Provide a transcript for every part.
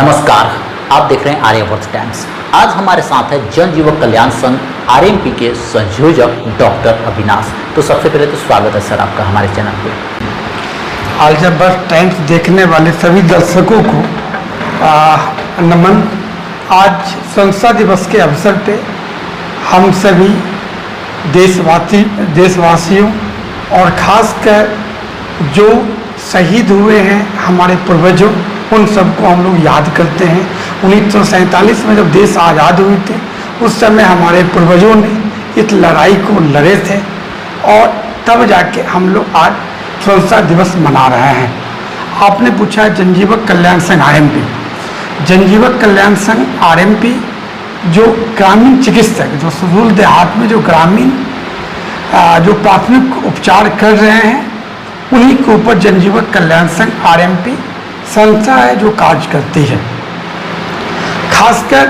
नमस्कार, आप देख रहे हैं आर्यवर्त टाइम्स। आज हमारे साथ है जन जीवन कल्याण संघ आरएमपी के संयोजक डॉक्टर अविनाश। तो सबसे पहले तो स्वागत है सर आपका हमारे चैनल पे। आर्यवर्त टाइम्स देखने वाले सभी दर्शकों को नमन। आज स्वतंत्रता दिवस के अवसर पे हम सभी देशवासियों और खासकर जो शहीद हुए हैं हमारे पूर्वजों, उन सबको हम लोग याद करते हैं। 1947 में जब देश आज़ाद हुए थे उस समय हमारे पूर्वजों ने इस लड़ाई को लड़े थे और तब जाके हम लोग आज स्वतंत्रता दिवस मना रहे हैं। आपने पूछा जनजीवन कल्याण संघ आरएमपी। जनजीवन कल्याण संघ आरएमपी जो ग्रामीण चिकित्सक, जो सुदूर देहात में जो ग्रामीण जो प्राथमिक उपचार कर रहे हैं, उन्हीं के ऊपर जनजीवन कल्याण संघ आरएमपी संस्था है जो कार्य करती है। खासकर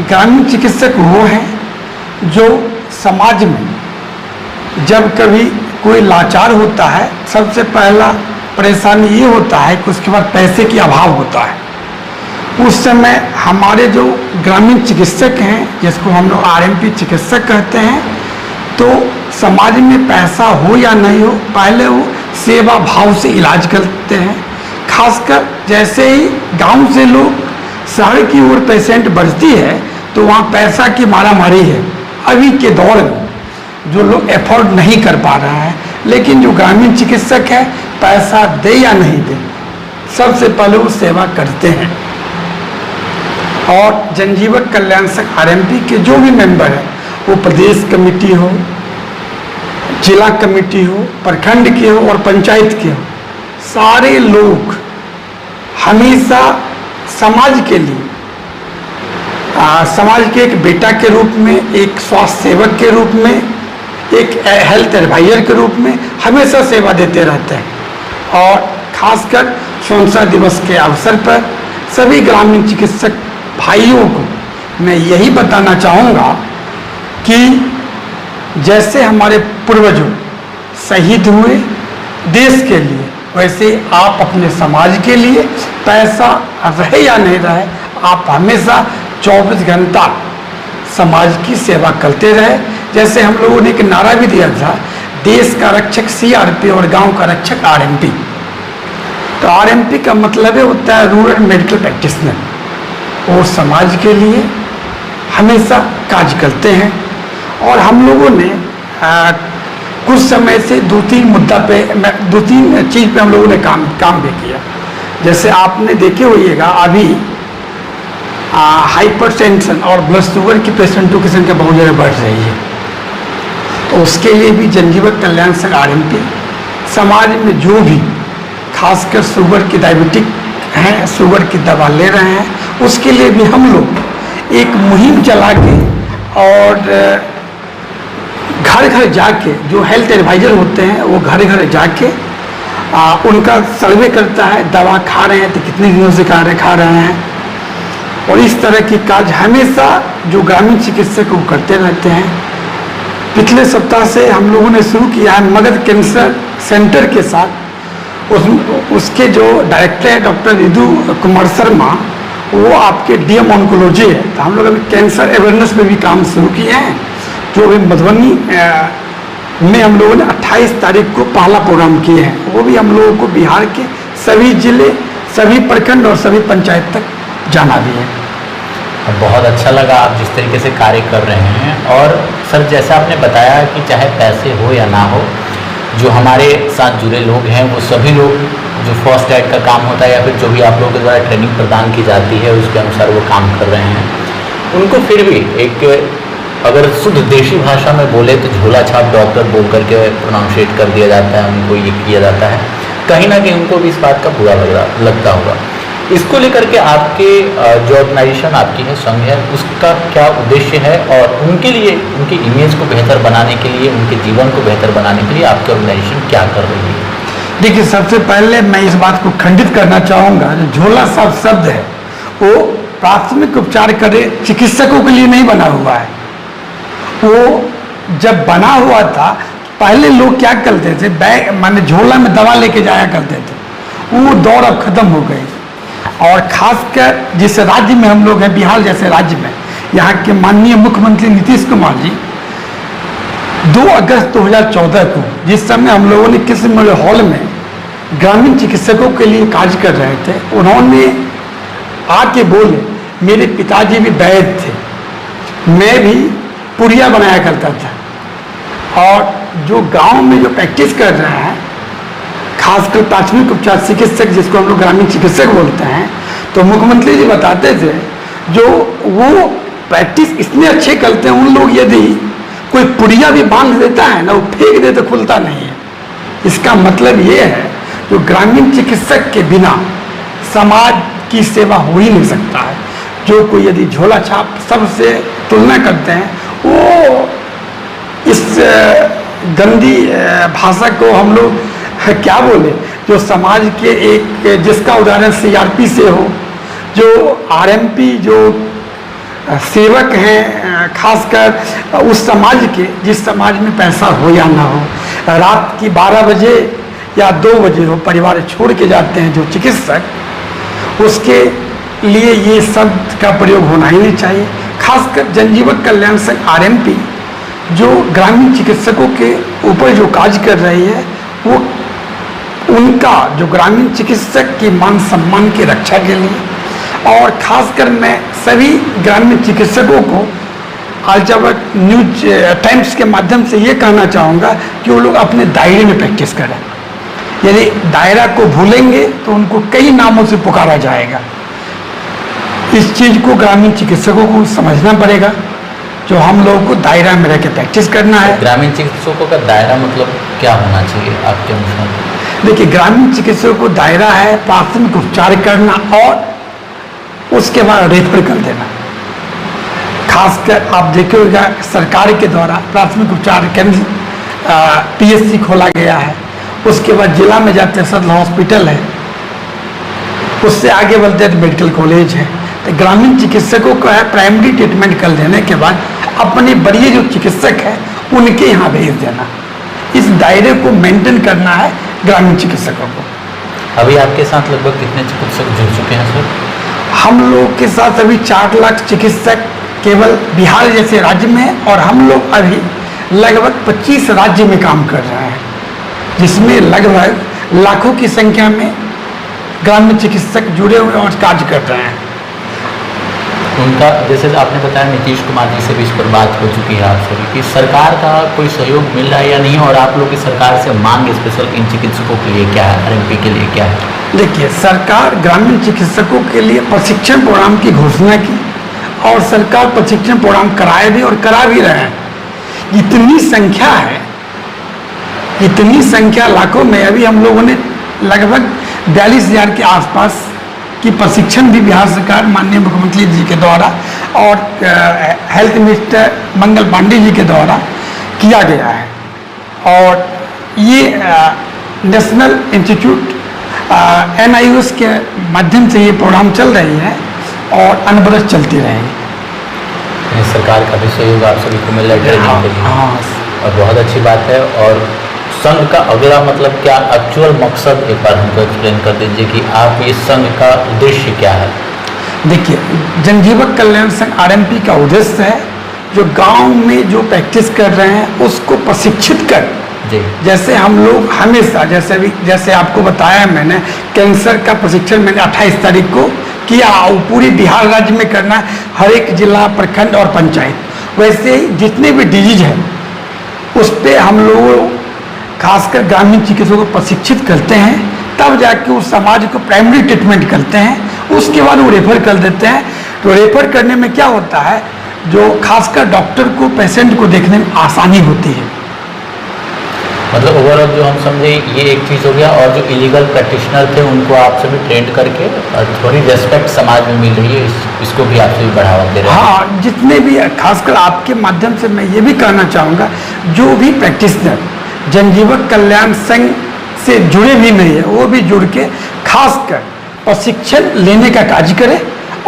ग्रामीण चिकित्सक वो हैं जो समाज में जब कभी कोई लाचार होता है, सबसे पहला परेशानी ये होता है कि उसके बाद पैसे की अभाव होता है। उस समय हमारे जो ग्रामीण चिकित्सक हैं, जिसको हम लोग आरएमपी चिकित्सक कहते हैं, तो समाज में पैसा हो या नहीं हो, पहले वो सेवा भाव से इलाज करते हैं। खासकर जैसे ही गांव से लोग शहर की ओर पेशेंट बढ़ती है तो वहाँ पैसा की मारामारी है। अभी के दौर में जो लोग एफोर्ड नहीं कर पा रहे हैं, लेकिन जो ग्रामीण चिकित्सक है पैसा दे या नहीं दे, सबसे पहले वो सेवा करते हैं। और जनजीवन कल्याण संघ आरएमपी के जो भी मेंबर हैं, वो प्रदेश कमेटी हो, जिला कमेटी हो, प्रखंड के हो और पंचायत के हो, सारे लोग हमेशा समाज के लिए, समाज के एक बेटा के रूप में, एक स्वास्थ्य सेवक के रूप में, एक हेल्थ एडवाइजर के रूप में हमेशा सेवा देते रहते हैं। और खासकर स्वतंत्रता दिवस के अवसर पर सभी ग्रामीण चिकित्सक भाइयों को मैं यही बताना चाहूँगा कि जैसे हमारे पूर्वजों शहीद हुए देश के लिए, वैसे आप अपने समाज के लिए पैसा रहे या नहीं रहे, आप हमेशा 24 घंटा समाज की सेवा करते रहे। जैसे हम लोगों ने एक नारा भी दिया था, देश का रक्षक सीआरपी और गांव का रक्षक आरएमपी। तो आरएमपी का मतलब होता है रूरल मेडिकल प्रैक्टिशनर। वो समाज के लिए हमेशा कार्य करते हैं। और हम लोगों ने कुछ समय से दो तीन चीज़ पे हम लोगों ने काम भी किया। जैसे आपने देखे होइएगा, अभी हाइपरटेंशन और ब्लड शुगर की पेशेंटों की संख्या बहुत ज़्यादा बढ़ रही है। तो उसके लिए भी जनजीवन कल्याण संघ आरएमपी समाज में जो भी खासकर शुगर की डायबिटिक हैं, शुगर की दवा ले रहे हैं, उसके लिए भी हम लोग एक मुहिम चला के और घर घर जाके जो हेल्थ एडवाइजर होते हैं वो घर घर जाके उनका सर्वे करता है, दवा खा रहे हैं तो कितने दिनों से खा रहे हैं। और इस तरह की कार्य हमेशा जो ग्रामीण चिकित्सक वो करते रहते हैं। पिछले सप्ताह से हम लोगों ने शुरू किया है मगध कैंसर सेंटर के साथ। उसके जो डायरेक्टर है डॉक्टर रिदु कुमार शर्मा, वो आपके डीएम ऑन्कोलॉजी है। तो हम लोग अभी कैंसर अवेयरनेस में भी काम शुरू किए हैं, जो अभी मधुबनी में हम लोगों ने 28 तारीख को पहला प्रोग्राम किए हैं। वो भी हम लोगों को बिहार के सभी जिले, सभी प्रखंड और सभी पंचायत तक जाना भी है। बहुत अच्छा लगा आप जिस तरीके से कार्य कर रहे हैं। और सर, जैसा आपने बताया कि चाहे पैसे हो या ना हो, जो हमारे साथ जुड़े लोग हैं वो सभी लोग जो फर्स्ट एड का काम होता है या फिर जो भी आप लोगों के द्वारा ट्रेनिंग प्रदान की जाती है उसके अनुसार वो काम कर रहे हैं। उनको फिर भी एक, अगर शुद्ध देशी भाषा में बोले तो झोला छाप डॉक्टर बोल करके प्रोनाउंशिएट कर दिया जाता है, उनको ये किया जाता है। कहीं ना कहीं उनको भी इस बात का बुरा लगता होगा। इसको लेकर के आपके जो ऑर्गेनाइजेशन आपकी है, संघ है, उसका क्या उद्देश्य है और उनके लिए, उनकी इमेज को बेहतर बनाने के लिए, उनके जीवन को बेहतर बनाने के लिए आपकी ऑर्गेनाइजेशन क्या कर रही है? देखिए, सबसे पहले मैं इस बात को खंडित करना चाहूँगा, जो झोला छाप शब्द है वो प्राथमिक उपचार करे चिकित्सकों के लिए नहीं बना हुआ है। वो जब बना हुआ था, पहले लोग क्या करते थे, बैग माने झोला में दवा लेके जाया करते थे। वो दौर अब खत्म हो गई। और खासकर जिस राज्य में हम लोग हैं, बिहार जैसे राज्य में, यहाँ के माननीय मुख्यमंत्री नीतीश कुमार जी 2 अगस्त 2014 को, जिस समय हम लोगों ने किसी हॉल में ग्रामीण चिकित्सकों के लिए कार्य कर रहे थे, उन्होंने आके बोले, मेरे पिताजी भी वैद्य थे, मैं भी पुड़िया बनाया करता था, और जो गांव में जो प्रैक्टिस कर रहे हैं, खासकर प्राथमिक उपचार चिकित्सक जिसको हम लोग ग्रामीण चिकित्सक बोलते हैं, तो मुख्यमंत्री जी बताते थे जो वो प्रैक्टिस इतने अच्छे करते हैं, उन लोग यदि कोई पुड़िया भी बांध देता है ना, वो फेंक दे तो खुलता नहीं है। इसका मतलब ये है जो ग्रामीण चिकित्सक के बिना समाज की सेवा हो ही नहीं सकता है। जो कोई यदि झोला छाप सबसे तुलना करते हैं, वो इस गंदी भाषा को हम लोग क्या बोले, जो समाज के एक, जिसका उदाहरण CRP से हो, जो RMP जो सेवक हैं, खासकर उस समाज के, जिस समाज में पैसा हो या ना हो, रात की 12 बजे या 2 बजे वो परिवार छोड़ के जाते हैं जो चिकित्सक, उसके लिए ये शब्द का प्रयोग होना ही नहीं चाहिए। खासकर जनजीवन कल्याण संघ RMP जो ग्रामीण चिकित्सकों के ऊपर जो कार्य कर रही है, वो उनका जो ग्रामीण चिकित्सक के मान सम्मान की रक्षा के लिए, और खासकर मैं सभी ग्रामीण चिकित्सकों को आलचावक न्यूज टाइम्स के माध्यम से ये कहना चाहूँगा कि वो लोग अपने दायरे में प्रैक्टिस करें। यदि दायरा को भूलेंगे तो उनको कई नामों से पुकारा जाएगा। इस चीज़ को ग्रामीण चिकित्सकों को समझना पड़ेगा, जो हम लोगों को दायरा में रह के प्रैक्टिस करना है। ग्रामीण चिकित्सकों का दायरा मतलब क्या होना चाहिए आपके अनुसार? देखिए, ग्रामीण चिकित्सकों को दायरा है प्राथमिक उपचार करना और उसके बाद रेफर कर देना। खासकर आप देखिएगा सरकार के द्वारा प्राथमिक उपचार केंद्र PSC खोला गया है, उसके बाद जिला में जाते सदर हॉस्पिटल है, उससे आगे बढ़ते तो मेडिकल कॉलेज है। तो ग्रामीण चिकित्सकों को है प्राइमरी ट्रीटमेंट कर देने के बाद अपने बड़े जो चिकित्सक हैं उनके यहाँ भेज देना। इस दायरे को मेंटेन करना है ग्रामीण चिकित्सकों को। अभी आपके साथ लगभग कितने चिकित्सक जुड़ चुके हैं सर? हम लोग के साथ अभी 4 लाख चिकित्सक केवल बिहार जैसे राज्य में, और हम लोग अभी लगभग 25 राज्य में काम कर रहे हैं, जिसमें लगभग लाखों की संख्या में ग्रामीण चिकित्सक जुड़े हुए और कार्य कर रहे हैं। उनका, जैसे आपने बताया नीतीश कुमार जी से भी इस पर बात हो चुकी है आप सभी की, सरकार का कोई सहयोग मिल रहा है या नहीं, और आप लोग की सरकार से मांग स्पेशल इन चिकित्सकों के लिए क्या है, RMP के लिए क्या है? देखिए, सरकार ग्रामीण चिकित्सकों के लिए प्रशिक्षण प्रोग्राम की घोषणा की, और सरकार प्रशिक्षण प्रोग्राम कराए भी और करा भी रहे हैं। इतनी संख्या है, इतनी संख्या लाखों में, अभी हम लोगों ने लगभग 42,000 के आसपास की प्रशिक्षण भी बिहार सरकार माननीय मुख्यमंत्री जी के द्वारा और हेल्थ मिनिस्टर मंगल पांडे जी के द्वारा किया गया है। और ये नेशनल इंस्टीट्यूट NIOS के माध्यम से ये प्रोग्राम चल रही है और अनवरत चलती रहेगी। सरकार का भी सहयोग आप सभी को मिल रहा है ट्रेनिंग के लिए। हाँ, और बहुत अच्छी बात है। और संघ का अगला मतलब क्या, एक्चुअल मकसद एक बार हमको एक्सप्लेन कर दीजिए कि आप ये संघ का उद्देश्य क्या है? देखिए, जनजीवन कल्याण संघ RMP का उद्देश्य है जो गांव में जो प्रैक्टिस कर रहे हैं उसको प्रशिक्षित कर, जैसे हम लोग हमेशा, जैसे आपको बताया मैंने, कैंसर का प्रशिक्षण मैंने 28 तारीख को किया, और पूरी बिहार राज्य में करना है, हर एक जिला, प्रखंड और पंचायत। वैसे ही जितने भी डिजीज हैं उस पर हम लोग खासकर ग्रामीण चिकित्सकों को प्रशिक्षित करते हैं, तब जाके उस समाज को प्राइमरी ट्रीटमेंट करते हैं, उसके बाद वो रेफर कर देते हैं। तो रेफर करने में क्या होता है, जो खासकर डॉक्टर को पेशेंट को देखने में आसानी होती है। मतलब ओवरऑल जो हम समझे ये एक चीज़ हो गया, और जो इलीगल प्रैक्टिशनर थे उनको आप सभी ट्रेंड करके थोड़ी रेस्पेक्ट समाज में मिल रही है, इसको भी आप सभी बढ़ावा दे रहे हैं। हाँ, जितने भी, खासकर आपके माध्यम से मैं ये भी कहना चाहूँगा, जो भी प्रैक्टिशनर जनजीवन कल्याण संघ से जुड़े भी नहीं है, वो भी जुड़ के खासकर प्रशिक्षण लेने का कार्य करे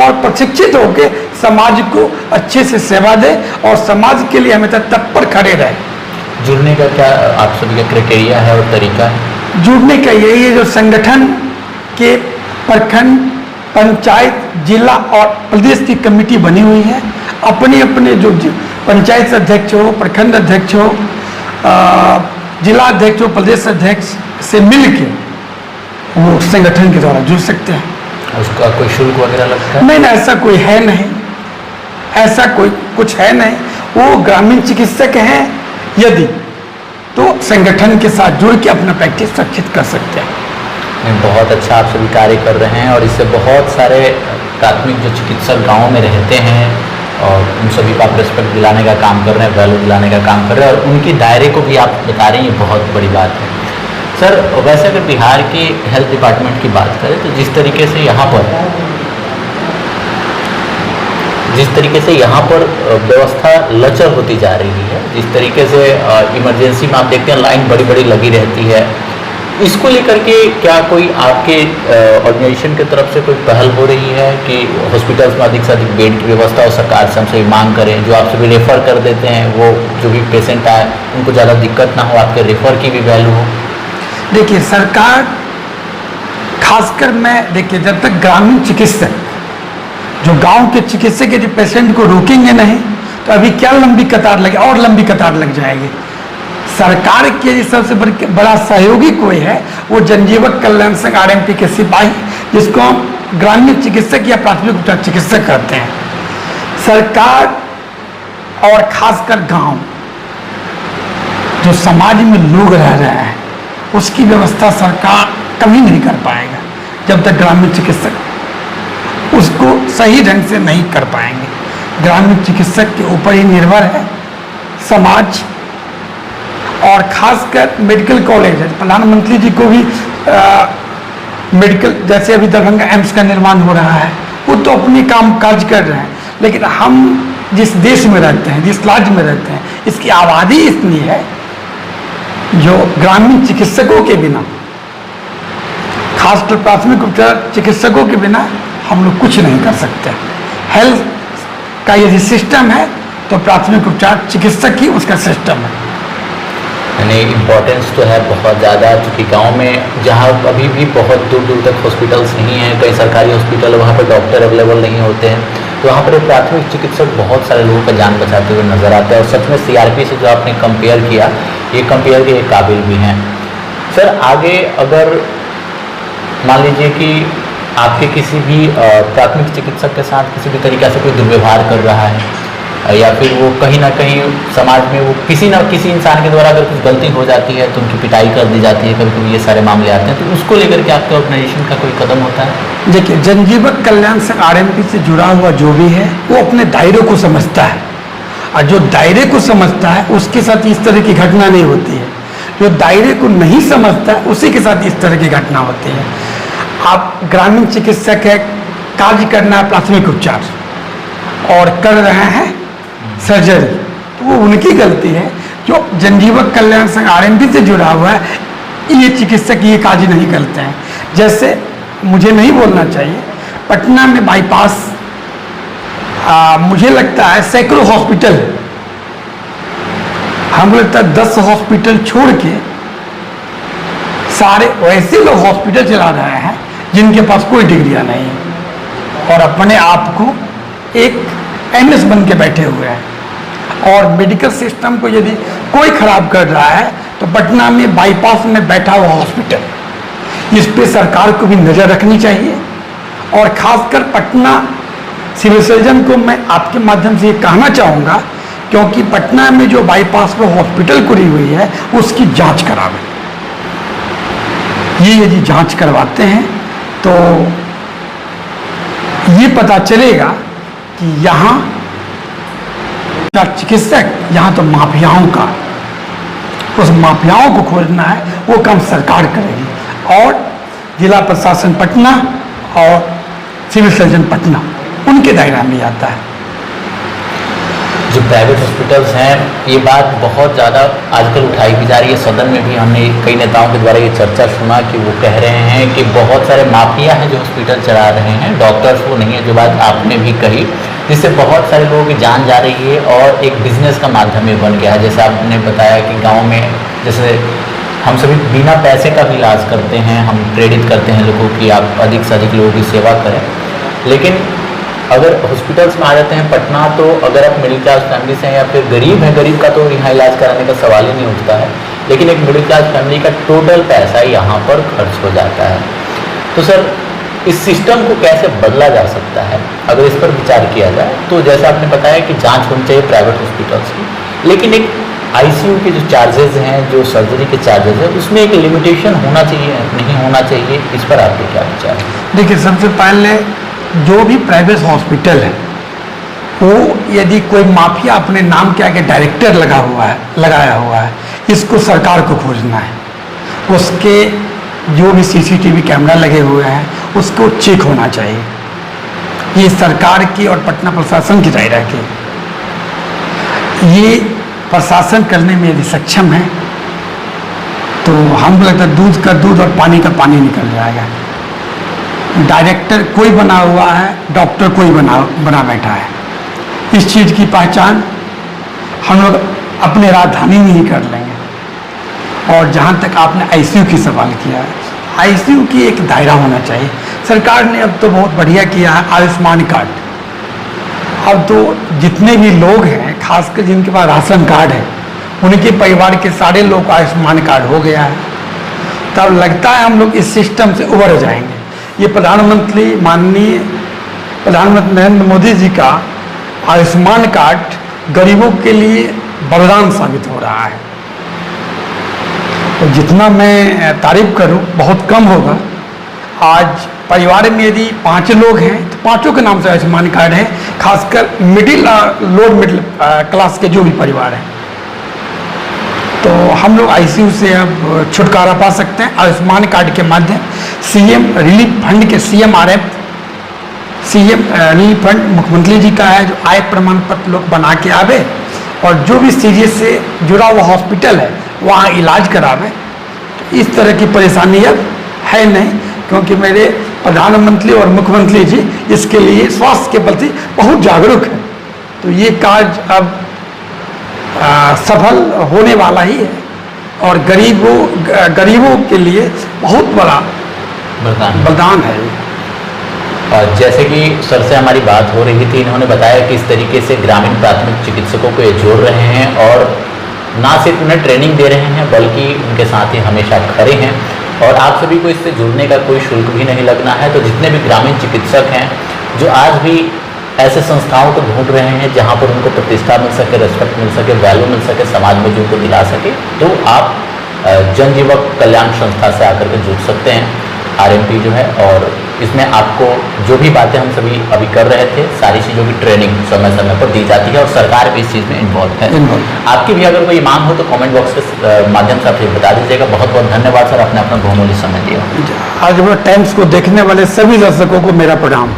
और प्रशिक्षित होकर समाज को अच्छे से सेवा दे और समाज के लिए हमेशा तत्पर खड़े रहे। जुड़ने का क्या आप सभी का क्राइटेरिया है और तरीका है? जुड़ने का यही है, जो संगठन के प्रखंड पंचायत, जिला और प्रदेश की कमेटी बनी हुई है। अपने अपने जो पंचायत अध्यक्ष हो, प्रखंड अध्यक्ष हो, जिला अध्यक्ष हो, प्रदेश अध्यक्ष से मिलके वो संगठन के द्वारा जुड़ सकते हैं। उसका कोई शुल्क वगैरह लगता है? नहीं, ऐसा कोई है नहीं, ऐसा कोई कुछ है नहीं। वो ग्रामीण चिकित्सक हैं यदि, तो संगठन के साथ जुड़ के अपना प्रैक्टिस सुरक्षित कर सकते हैं। बहुत अच्छा आप सभी कार्य कर रहे हैं, और इससे बहुत सारे प्राथमिक जो चिकित्सक गाँव में रहते हैं और उन सभी को आप रिस्पेक्ट दिलाने का काम कर रहे हैं, वैल्यू दिलाने का काम कर रहे हैं, और उनके दायरे को भी आप बता रहे हैं, ये बहुत बड़ी बात है। सर, वैसे अगर बिहार की हेल्थ डिपार्टमेंट की बात करें तो जिस तरीके से यहाँ पर व्यवस्था लचर होती जा रही है, जिस तरीके से इमरजेंसी में आप देखते हैं लाइन बड़ी बड़ी लगी रहती है, इसको लेकर के क्या कोई आपके ऑर्गेनाइजेशन की तरफ से कोई पहल हो रही है कि हॉस्पिटल्स में अधिक से अधिक बेड की व्यवस्था हो? सरकार से हमसे मांग करें, जो आप सभी रेफ़र कर देते हैं, वो जो भी पेशेंट आए उनको ज़्यादा दिक्कत ना हो, आपके रेफ़र की भी वैल्यू हो? देखिए, सरकार खासकर देखिए, जब तक ग्रामीण चिकित्सक, जो गांव के चिकित्सक यदि पेशेंट को रोकेंगे नहीं तो अभी क्या लंबी कतार लगे, और लंबी कतार लग जाएगी। सरकार के सबसे बड़ा सहयोगी कोई है, वो जनजीवक कल्याण संघ RMP के सिपाही, जिसको हम ग्रामीण चिकित्सक या प्राथमिक उपचार चिकित्सक कहते हैं। सरकार और खासकर गांव, जो समाज में लोग रह रहे हैं, उसकी व्यवस्था सरकार कभी नहीं कर पाएगा जब तक ग्रामीण चिकित्सक उसको सही ढंग से नहीं कर पाएंगे। ग्रामीण चिकित्सक के ऊपर ही निर्भर है समाज, और खासकर मेडिकल कॉलेज है। प्रधानमंत्री जी को भी मेडिकल, जैसे अभी दरभंगा एम्स का निर्माण हो रहा है, वो तो अपने काम काज कर रहे हैं, लेकिन हम जिस देश में रहते हैं, जिस राज्य में रहते हैं, इसकी आबादी इतनी है जो ग्रामीण चिकित्सकों के बिना, खासकर प्राथमिक उपचार चिकित्सकों के बिना हम लोग कुछ नहीं कर सकते। हेल्थ का यदि सिस्टम है तो प्राथमिक उपचार चिकित्सक ही उसका सिस्टम है। यानी इम्पोर्टेंस तो है बहुत ज़्यादा, क्योंकि गांव में जहां अभी भी बहुत दूर दूर तक हॉस्पिटल्स नहीं हैं, कई सरकारी हॉस्पिटल, वहां पर डॉक्टर अवेलेबल नहीं होते हैं, तो वहाँ पर प्राथमिक चिकित्सक बहुत सारे लोगों का जान बचाते हुए नजर आते हैं। और सच में CRP से जो आपने कंपेयर किया, ये कंपेयर के काबिल भी हैं। सर, आगे अगर मान लीजिए कि आपके किसी भी प्राथमिक चिकित्सक के साथ किसी भी तरीक़े से कोई दुर्व्यवहार कर रहा है, या फिर वो कहीं ना कहीं समाज में वो किसी न किसी इंसान के द्वारा अगर कुछ गलती हो जाती है तो उनकी पिटाई कर दी जाती है, कभी कभी ये सारे मामले आते हैं, तो उसको लेकर के आपके ऑर्गेनाइजेशन का कोई कदम होता है? देखिए, जनजीवक कल्याण संघ RMP से जुड़ा हुआ जो भी है वो अपने दायरे को समझता है, और जो दायरे को समझता है उसके साथ इस तरह की घटना नहीं होती है। जो दायरे को नहीं समझता है उसी के साथ इस तरह की घटना होती है। आप ग्रामीण चिकित्सक है, कार्य करना है प्राथमिक उपचार और कर रहे हैं सर्जरी, तो वो उनकी गलती है। जो जनजीवक कल्याण संघ RMP से जुड़ा हुआ है, ये चिकित्सक ये कार्य नहीं करते हैं। जैसे मुझे नहीं बोलना चाहिए, पटना में बाईपास मुझे लगता है सैकड़ों हॉस्पिटल, हमको लगता है 10 हॉस्पिटल छोड़ के सारे वैसे लोग हॉस्पिटल चला रहे हैं जिनके पास कोई डिग्रियां नहीं है और अपने आप को एक MS बन के बैठे हुए हैं। और मेडिकल सिस्टम को यदि कोई खराब कर रहा है तो पटना में बाईपास में बैठा हुआ हॉस्पिटल, इस पे सरकार को भी नज़र रखनी चाहिए। और खासकर पटना सिविल सर्जन को मैं आपके माध्यम से ये कहना चाहूँगा, क्योंकि पटना में जो बाईपास पर हॉस्पिटल खुली हुई है उसकी जांच करावें। ये यदि जांच करवाते हैं तो ये पता चलेगा कि यहाँ चिकित्सक, यहाँ तो माफियाओं का, उस माफियाओं को खोजना है, वो काम सरकार करेगी। और जिला प्रशासन पटना और सिविल सर्जन पटना उनके दायरा में आता है। जो प्राइवेट हॉस्पिटल्स हैं, ये बात बहुत ज़्यादा आजकल उठाई भी जा रही है। सदन में भी हमने कई नेताओं के द्वारा ये चर्चा सुना कि वो कह रहे हैं कि बहुत सारे माफिया हैं जो हॉस्पिटल चला रहे हैं, डॉक्टर्स वो नहीं है, जो बात आपने भी कही, जिससे बहुत सारे लोगों की जान जा रही है और एक बिजनेस का माध्यम ये बन गया है। जैसे आपने बताया कि गाँव में जैसे हम सभी बिना पैसे का भी इलाज करते हैं, हम प्रेरित करते हैं लोगों की आप अधिक से अधिक लोगों की सेवा करें, लेकिन अगर हॉस्पिटल्स में आ जाते हैं पटना, तो अगर आप मिडिल क्लास फैमिली से हैं या फिर गरीब हैं, गरीब का तो यहाँ इलाज कराने का सवाल ही नहीं उठता है, लेकिन एक मिडिल क्लास फैमिली का टोटल पैसा यहाँ पर खर्च हो जाता है। तो सर, इस सिस्टम को कैसे बदला जा सकता है? अगर इस पर विचार किया जाए तो जैसे आपने बताया कि जांच होनी चाहिए प्राइवेट हॉस्पिटल्स की, लेकिन एक आईसीयू के जो चार्जेस हैं, जो सर्जरी के चार्जेस हैं, उसमें एक लिमिटेशन होना चाहिए, नहीं होना चाहिए, इस पर आपके क्या विचार है? देखिए, सबसे पहले जो भी प्राइवेट हॉस्पिटल है, वो यदि कोई माफिया अपने नाम के आगे डायरेक्टर लगाया हुआ है, इसको सरकार को खोजना है। उसके जो भी सीसीटीवी कैमरा लगे हुए हैं, उसको चेक होना चाहिए। ये सरकार की और पटना प्रशासन की दायरा की। ये प्रशासन करने में यदि सक्षम है तो हम लगता है दूध का दूध और पानी का पानी निकल जाएगा। डायरेक्टर कोई बना हुआ है, डॉक्टर कोई बना बैठा है। इस चीज़ की पहचान हम लोग अपने राजधानी में ही कर लेंगे। और जहाँ तक आपने आईसीयू की सवाल किया है, आईसीयू की एक दायरा होना चाहिए। सरकार ने अब तो बहुत बढ़िया किया है आयुष्मान कार्ड। अब तो जितने भी लोग हैं, खासकर जिनके पास राशन कार्ड है, उनके परिवार के सारे लोग का आयुष्मान कार्ड हो गया है। तब लगता है हम लोग इस सिस्टम से उबर जाएंगे। ये माननीय प्रधानमंत्री नरेंद्र मोदी जी का आयुष्मान कार्ड गरीबों के लिए वरदान साबित हो रहा है। तो जितना मैं तारीफ करूं बहुत कम होगा। आज परिवार में यदि 5 लोग हैं तो 5 के नाम से आयुष्मान कार्ड है, खासकर लोअर मिडिल क्लास के जो भी परिवार हैं। तो हम लोग आईसीयू से अब छुटकारा पा सकते हैं आयुष्मान कार्ड के माध्यम। सीएम रिलीफ फंड के CMRF रिलीफ फंड मुख्यमंत्री जी का है, जो आय प्रमाण पत्र लोग बना के आवे और जो भी सीरियस से जुड़ा हुआ हॉस्पिटल है वहाँ इलाज करावे। तो इस तरह की परेशानी अब है नहीं, क्योंकि मेरे प्रधानमंत्री और मुख्यमंत्री जी इसके लिए स्वास्थ्य के प्रति बहुत जागरूक हैं। तो ये कार्य अब सफल होने वाला ही है और गरीबों के लिए बहुत बड़ा वरदान है। और जैसे कि सर से हमारी बात हो रही थी, इन्होंने बताया कि इस तरीके से ग्रामीण प्राथमिक चिकित्सकों को ये जोड़ रहे हैं और ना सिर्फ उन्हें ट्रेनिंग दे रहे हैं बल्कि उनके साथ ही हमेशा खड़े हैं। और आप सभी को इससे जुड़ने का कोई शुल्क भी नहीं लगना है। तो जितने भी ग्रामीण चिकित्सक हैं जो आज भी ऐसे संस्थाओं को ढूंढ रहे हैं जहां पर उनको प्रतिष्ठा मिल सके, रेस्पेक्ट मिल सके, वैल्यू मिल सके, समाज में जो उनको दिला सके, तो आप जनजीवक कल्याण संस्था से आकर के जुड़ सकते हैं, RMP जो है। और इसमें आपको जो भी बातें हम सभी अभी कर रहे थे, सारी चीज़ों की ट्रेनिंग समय समय पर दी जाती है और सरकार भी इस चीज़ में इन्वॉल्व है। आपकी भी अगर कोई मांग हो तो कमेंट बॉक्स के माध्यम से आप ये बता दीजिएगा। बहुत बहुत धन्यवाद सर, आपने अपना बहुमूल्य समय दिया। आज टाइम्स को देखने वाले सभी दर्शकों को मेरा प्रणाम।